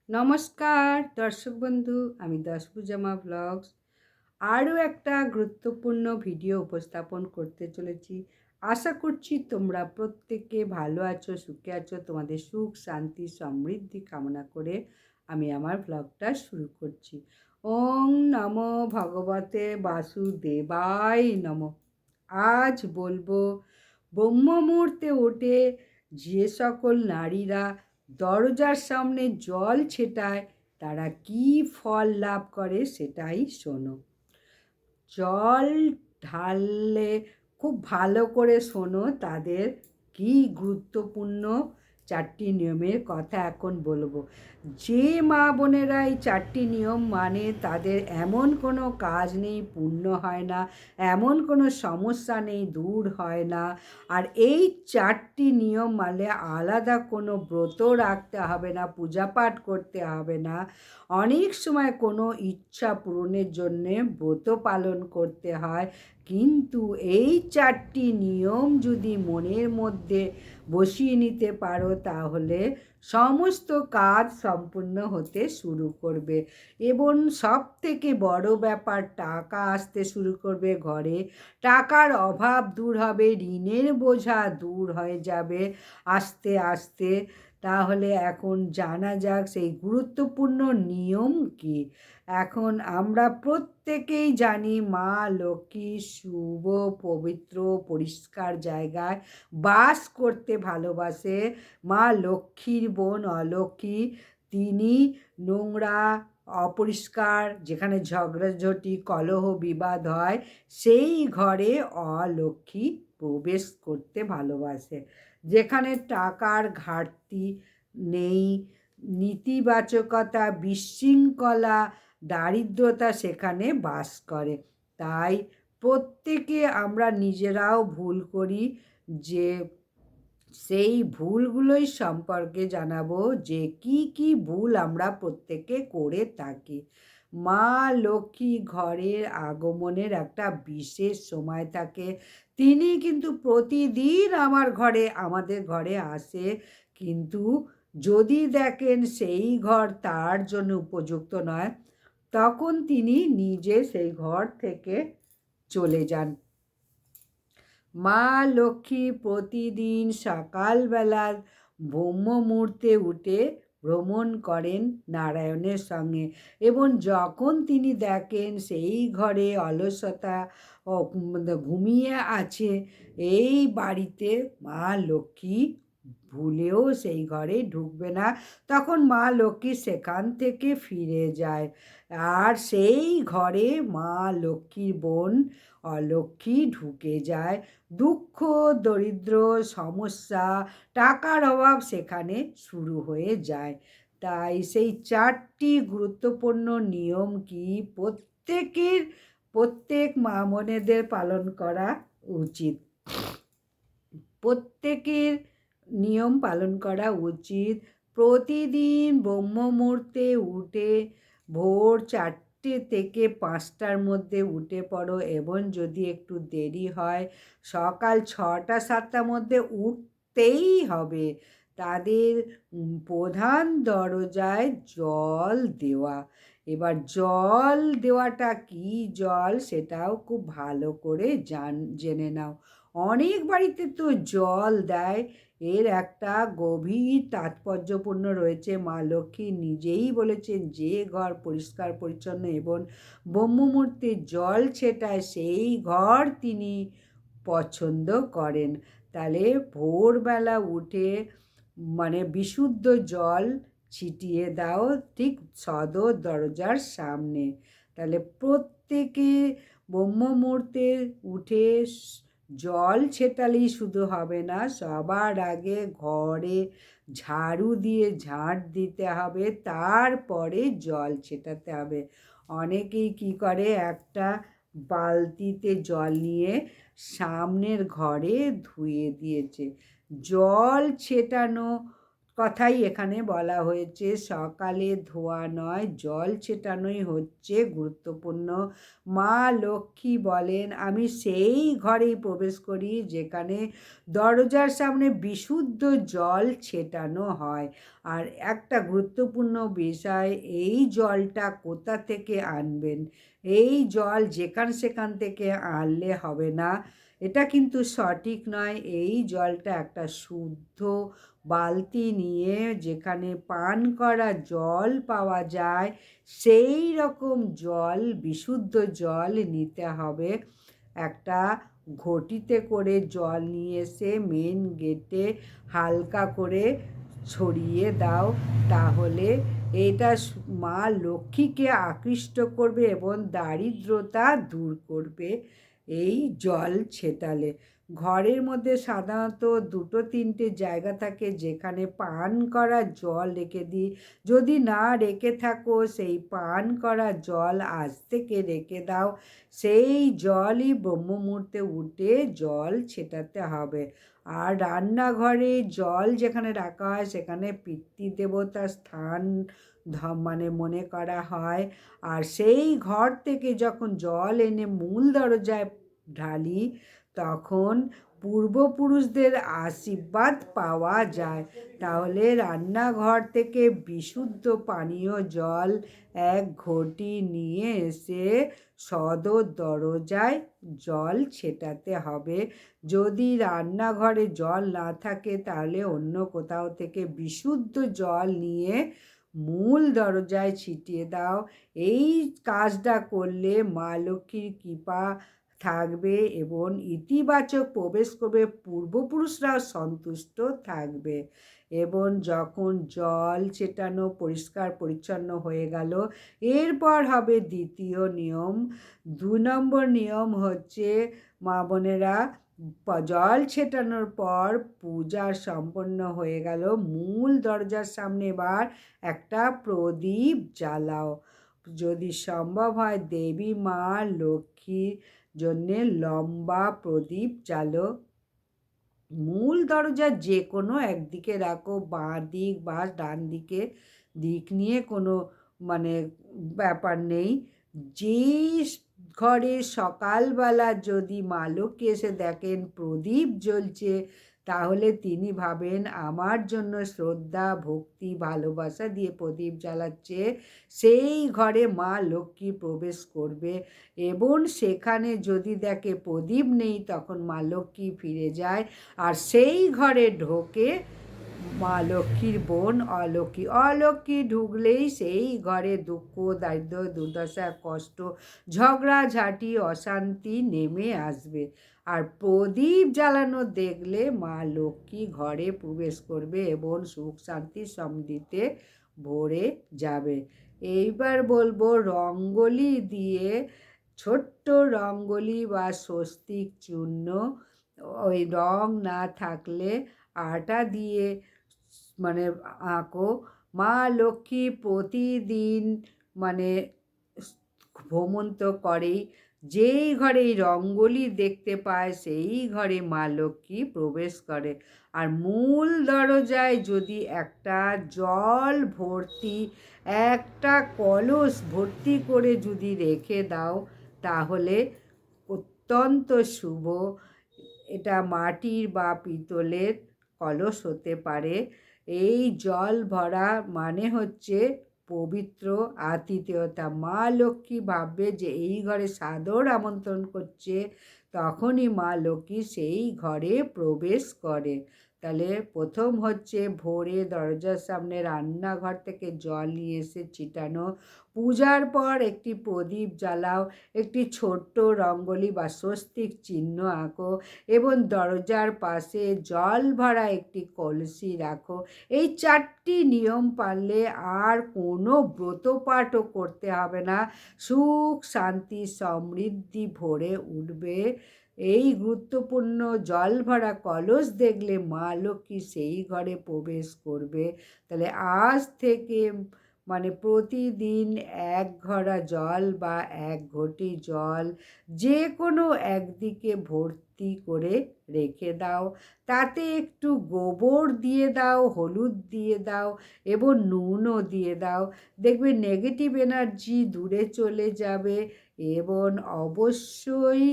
নমস্কার দর্শক বন্ধু, আমি দশভুজামা ব্লগস আরও একটা গুরুত্বপূর্ণ ভিডিও উপস্থাপন করতে চলেছি। আশা করছি তোমরা প্রত্যেকে ভালো আছো, সুখে আছো। তোমাদের সুখ, শান্তি, সমৃদ্ধি কামনা করে আমি আমার ব্লগটা শুরু করছি। ওং নমো ভগবতে বাসুদেবায় নমঃ। আজ বলবো ব্রহ্ম মুহূর্তে ওঠে যে সকল নারীরা দরজার সামনে জল ছেটায় তারা কি ফল লাভ করে সেটাই শোনো। জল ঢাললে খুব ভালো করে শোনো, তাদের কি গুরুত্বপূর্ণ চারটি নিয়মের কথা এখন বলবো। যে মা বোনেরা এই চারটি নিয়ম মানে তাদের এমন কোনো কাজ নেই পূর্ণ হয় না, এমন কোনো সমস্যা নেই দূর হয় না। আর এই চারটি নিয়ম মানলে আলাদা কোনো ব্রত রাখতে হবে না, পূজা পাঠ করতে হবে না, অনেক সময় কোনো ইচ্ছা পূরণের জন্যে ব্রত পালন করতে হয়। কিন্তু এই চারটি নিয়ম যদি মনের মধ্যে বসিয়ে নিতে পারো তাহলে সমস্ত কাজ সম্পূর্ণ হতে শুরু করবে। এবং সব থেকে বড় ব্যাপার, টাকা আসতে শুরু করবে ঘরে, টাকার অভাব দূর হবে, ঋণের বোঝা দূর হয়ে যাবে আস্তে আস্তে। তাহলে এখন জানা যাক সেই গুরুত্বপূর্ণ নিয়ম কি। এখন আমরা প্রত্যেকেই জানি মা লক্ষ্মী শুভ, পবিত্র, পরিষ্কার জায়গায় বাস করতে ভালোবাসে। মা লক্ষ্মীর বোন অলক্ষ্মী, তিনি নোংরা, অপরিষ্কার, যেখানে ঝগড়াঝাটি কলহ বিবাদ হয় সেই ঘরে অলক্ষ্মী প্রবেশ করতে ভালোবাসে। যেখানে টাকার ঘাটতি নেই, নেতিবাচকতা, বিশৃঙ্খলা, দারিদ্রতা সেখানে বাস করে। তাই প্রত্যেকে আমরা নিজেরাও ভুল করি, যে সেই ভুলগুলোই সম্পর্কে জানাবো যে কি কি ভুল আমরা প্রত্যেকে করে থাকি। মা লক্ষ্মী ঘরের আগমনের একটা বিশেষ সময় থাকে। তিনি কিন্তু প্রতিদিন আমাদের ঘরে আসে, কিন্তু যদি দেখেন সেই ঘর তার জন্য উপযুক্ত নয়, তখন তিনি নিজে সেই ঘর থেকে চলে যান। মা লক্ষ্মী প্রতিদিন সকালবেলা ব্রহ্ম মুহূর্তে উঠে ভ্রমণ করেন নারায়ণের সঙ্গে, এবং যখন তিনি দেখেন সেই ঘরে অলসতা ঘুমিয়ে আছে, এই বাড়িতে মা লক্ষ্মী ভুলেও সেই ঘরে ঢুকবে না। তখন মা লক্ষ্মী সেখান থেকে ফিরে যায়, আর সেই ঘরে মা লক্ষ্মীর বোন অলক্ষ্মী ঢুকে যায়। দুঃখ, দরিদ্র, সমস্যা, টাকার অভাব সেখানে শুরু হয়ে যায়। তাই সেই চারটি গুরুত্বপূর্ণ নিয়ম কি প্রত্যেক মা বোনেদের পালন করা উচিত। প্রত্যেকের নিয়ম পালন করা উচিত। প্রতিদিন ব্রহ্ম মুহূর্তে উঠে ভোর 4টে থেকে 5টার মধ্যে উঠে পড়ো, এবং যদি একটু দেরি হয় সকাল 6টা-7টার মধ্যে উঠতেই হবে। তাদের প্রধান দরজায় জল দেওয়া। এবার জল দেওয়াটা কি জল সেটাও খুব ভালো করে জেনে নাও। অনেক বাড়িতে তো জল দেয়, এর একটা গভীর তাৎপর্যপূর্ণ রয়েছে। মা লক্ষ্মী নিজেই বলেছেন যে ঘর পরিষ্কার পরিচ্ছন্ন এবং ব্রহ্ম মুহূর্তে জল ছেটায় সেই ঘর তিনি পছন্দ করেন। তাহলে ভোরবেলা উঠে বিশুদ্ধ জল ছিটিয়ে দাও ঠিক সদর দরজার সামনে। তাহলে প্রত্যেকে ব্রহ্ম মুহূর্তে উঠে জল ছেটালেই শুধু হবে না, সবার আগে ঘরে ঝাড়ু দিয়ে ঝাঁট দিতে হবে, তারপরে জল ছেটাতে হবে। অনেকেই কি করে, একটা বালতিতে জল নিয়ে সামনের ঘরে ধুয়ে দিয়েছে। জল ছেটানো কথাই এখানে বলা হয়েছে, সকালে ধোয়া নয় জল ছেটানোই হচ্ছে গুরুত্বপূর্ণ। মা লক্ষ্মী বলেন, আমি সেই ঘরেই প্রবেশ করি যেখানে দরজার সামনে বিশুদ্ধ জল ছেটানো হয়। আর একটা গুরুত্বপূর্ণ বিষয়, এই জলটা কোথা থেকে আনবেন? এই জল যেখান সেখান থেকে আনলে হবে না, এটা কিন্তু সঠিক নয়। এই জলটা একটা শুদ্ধ বালতি নিয়ে যেখানে পান করা জল পাওয়া যায় সেই রকম জল, বিশুদ্ধ জল নিতে হবে। একটা ঘটিতে করে জল নিয়ে এসে মেন গেটে হালকা করে ছড়িয়ে দাও, তাহলে এটা মা লক্ষ্মীকে আকৃষ্ট করবে এবং দারিদ্রতা দূর করবে এই জল ছেটালে। ঘরের মধ্যে সাধারণত 2-3টে জায়গা থাকে যেখানে পান করা জল রেখে দিই। যদি না রেখে থাকো, সেই পান করা জল আজ থেকে রেখে দাও। সেই জলই ব্রহ্ম মুহূর্তে উঠে জল ছেটাতে হবে। আর রান্নাঘরে জল যেখানে রাখা হয় সেখানে পিতৃদেবতার স্থান মানে মনে করা হয়। আর সেই ঘর থেকে যখন জল এনে মূল দরজায় ঢালি, তখন পূর্বপুরুষদের আশীর্বাদ পাওয়া যায়। তাহলে রান্নাঘর থেকে বিশুদ্ধ পানীয় জল এক ঘটি নিয়ে এসে সদর দরজায় জল ছেটাতে হবে। যদি রান্নাঘরে জল না থাকে, তাহলে অন্য কোথাও থেকে বিশুদ্ধ জল নিয়ে মূল দরজায় ছিটিয়ে দাও। এই কাজটা করলে মা লক্ষ্মীর কৃপা থাকবে এবং ইতিবাচক প্রবেশ করবে, পূর্বপুরুষরাও সন্তুষ্ট থাকবে। এবং যখন জল ছেটানো পরিষ্কার পরিচ্ছন্ন হয়ে গেল, এরপর হবে দ্বিতীয় নিয়ম। 2 নম্বর নিয়ম হচ্ছে, মা বোনেরা, জল ছেটানোর পর পূজা সম্পন্ন হয়ে গেল, মূল দরজার সামনে এবার একটা প্রদীপ জ্বালাও। যদি সম্ভব হয় দেবী মা লক্ষ্মীর জন্যে লম্বা প্রদীপ জ্বালো। মূল দরজার যে কোনো একদিকে রাখো, বাঁ দিক বা ডান দিকে, দিক নিয়ে কোনো মানে ব্যাপার নেই। যেই ঘরে সকালবেলা যদি মা লক্ষ্মী এসে দেখেন প্রদীপ জ্বলছে, তাহলে তিনি ভাবেন আমার জন্য শ্রদ্ধা ভক্তি ভালোবাসা দিয়ে প্রদীপ জ্বালাচ্ছে, সেই ঘরে মা লক্ষ্মী প্রবেশ করবে। এবং সেখানে যদি দেখে প্রদীপ নেই, তখন মা লক্ষ্মী ফিরে যায়। আর সেই ঘরে ঢোকে মা লক্ষ্মীর বোন অলক্ষ্মী। অলক্ষ্মী ঢুকলেই সেই ঘরে দুঃখ, দারিদ্র, দুর্দশা, কষ্ট, ঝগড়াঝাঁটি, অশান্তি নেমে আসবে। আর প্রদীপ জ্বালানো দেখলে মা লক্ষ্মী ঘরে প্রবেশ করবে এবং সুখ শান্তি সমৃদ্ধিতে ভরে যাবে। এইবার বলবো, রঙ্গোলি দিয়ে, ছোট্ট রঙ্গোলি বা স্বস্তিক চূর্ণ, ওই রং না থাকলে আটা দিয়ে মানে আঁকো। মা লক্ষ্মী প্রতিদিন মানে ভ্রমন্ত করেই, যেই ঘরে রঙ্গোলি দেখতে পায় সেই ঘরে মা লক্ষ্মী প্রবেশ করে। আর মূল দরজায় যদি একটা জল ভর্তি একটা কলস ভর্তি করে যদি রেখে দাও, তাহলে অত্যন্ত শুভ। এটা মাটির বা পিতলের কলস হতে পারে। এই জল ভরা মানে হচ্ছে পবিত্র আতিথেয়তা। মা লক্ষ্মী ভাববে যে এই ঘরে সাদর আমন্ত্রণ করছে, তখনই মা লক্ষ্মী সেই ঘরে প্রবেশ করে। তাহলে প্রথম হচ্ছে ভোরে দরজার সামনে রান্নাঘর থেকে জল নিয়ে এসে ছিটানো। পূজার পর একটি প্রদীপ জ্বালাও, একটি ছোট্ট রঙ্গোলি বা স্বস্তিক চিহ্ন আঁকো এবং দরজার পাশে জল ভরা একটি কলসি রাখো। এই 4টি নিয়ম পারলে আর কোনো ব্রতপাঠও করতে হবে না, সুখ শান্তি সমৃদ্ধি ভরে উঠবে। এই গুরুত্বপূর্ণ জল ভরা কলস দেখলে মা লক্ষ্মী সেই ঘরে প্রবেশ করবে। তাহলে আজ থেকে মানে প্রতিদিন 1 ঘড়া জল বা 1 ঘটি জল যে কোনো একদিকে ভর্তি করে রেখে দাও। তাতে একটু গোবর দিয়ে দাও, হলুদ দিয়ে দাও এবং নুনও দিয়ে দাও। দেখবে নেগেটিভ এনার্জি দূরে চলে যাবে এবং অবশ্যই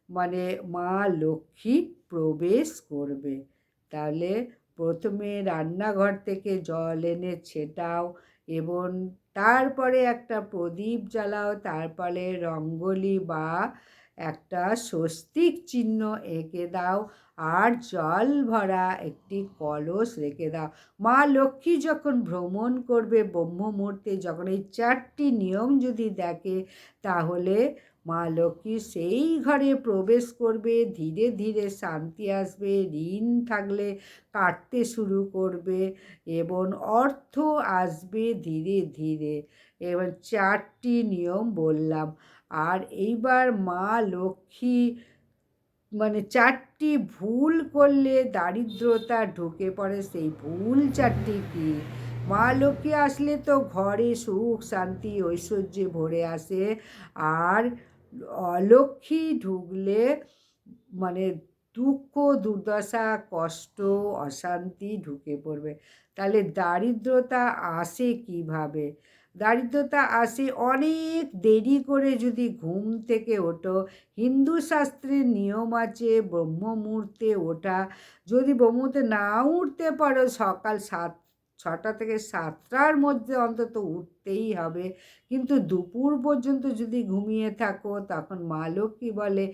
মানে মা লক্ষ্মী প্রবেশ করবে। তাহলে প্রথমে রান্নাঘর থেকে জল এনে ছেটাও এবং তারপরে একটা প্রদীপ জ্বালাও, তারপরে রঙ্গোলি বা একটা স্বস্তিক চিহ্ন এঁকে দাও আর জল ভরা একটি কলস রেখে দাও। মা লক্ষ্মী যখন ভ্রমণ করবে ব্রহ্ম মুহূর্তে, যখন এই 4টি নিয়ম যদি দেখে, তাহলে মা লক্ষ্মী সেই ঘরে প্রবেশ করবে, ধীরে ধীরে শান্তি আসবে, ঋণ থাকলে কাটতে শুরু করবে এবং অর্থ আসবে ধীরে ধীরে। এবার 4টি নিয়ম বললাম। আর এইবার মা লক্ষ্মী মানে 4টি ভুল করলে দারিদ্রতা ঢুকে পড়ে, সেই ভুল 4টি কী? মা লক্ষ্মী আসলে তো ঘরে সুখ শান্তি ঐশ্বর্যে ভরে আসে, আর অলক্ষ্মী ঢুকলে মানে দুঃখ দুর্দশা কষ্ট অশান্তি ঢুকে পড়বে। তাহলে দারিদ্রতা আসে কিভাবে? দারিদ্রতা আসে অনেক দেরি করে যদি ঘুম থেকে ওঠো। হিন্দু শাস্ত্রের নিয়ম আছে ব্রহ্ম মুহূর্তে ওঠা। যদি ব্রহ্ম মুহূর্তে না উঠতে পারো, সকাল 6টা থেকে 7টার মধ্যে অন্তত উঠতেই হবে। কিন্তু দুপুর পর্যন্ত যদি ঘুমিয়ে থাকো, তখন মা লক্ষ্মী বলে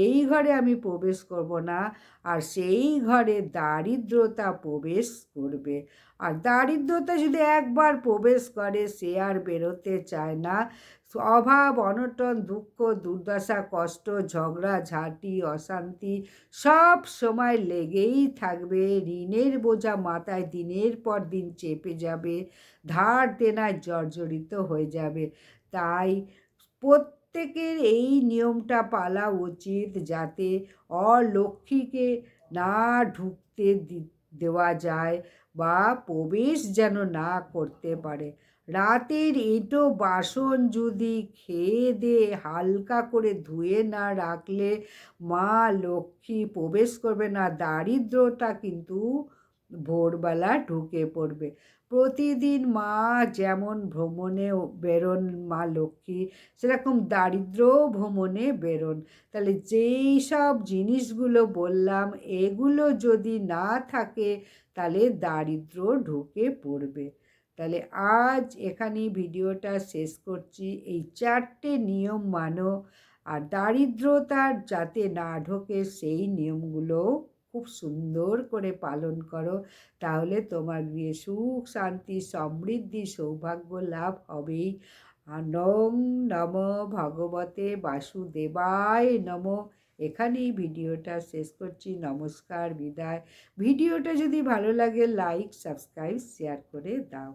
এই ঘরে আমি প্রবেশ করব না, আর সেই ঘরে দারিদ্রতা প্রবেশ করবে। আর দারিদ্রতা যদি একবার প্রবেশ করে, সে আর বেরোতে চায় না। অভাব অনটন দুঃখ দুর্দশা কষ্ট ঝগড়া ঝাঁটি অশান্তি সব সময় লেগেই থাকবে। ঋণের বোঝা মাথায় দিনের পর দিন চেপে যাবে, ধার দেনায় জর্জরিত হয়ে যাবে। তাই প্রত্যেকের এই নিয়মটা পালা উচিত, যাতে অলক্ষ্মীকে না ঢুকতে দেওয়া যায় বা প্রবেশ যেন না করতে পারে। রাতের এঁটো বাসন যদি খেয়ে দিয়ে হালকা করে ধুয়ে না রাখলে মা লক্ষ্মী প্রবেশ করবে না, দারিদ্রতা কিন্তু ভোরবেলা ঢুকে পড়বে। প্রতিদিন মা যেমন ভ্রমণে বেরোন মা লক্ষ্মী, সেরকম দারিদ্রও ভ্রমণে বেরোন। তাহলে যেই সব জিনিসগুলো বললাম, এগুলো যদি না থাকে, তাহলে দারিদ্র ঢুকে পড়বে। তাহলে আজ এখানেই ভিডিওটা শেষ করছি। এই 4টে নিয়ম মানো, আর দারিদ্রতার যাতে না ঢোকে সেই নিয়মগুলো খুব সুন্দর করে পালন করো। তাহলে তোমার গৃহে সুখ শান্তি সমৃদ্ধি সৌভাগ্য লাভ হবেই। নং নম ভগবতে বাসুদেবায় নম। এখানেই ভিডিওটা শেষ করছি। নমস্কার, বিদায়। ভিডিওটা যদি ভালো লাগে লাইক সাবস্ক্রাইব শেয়ার করে দাও।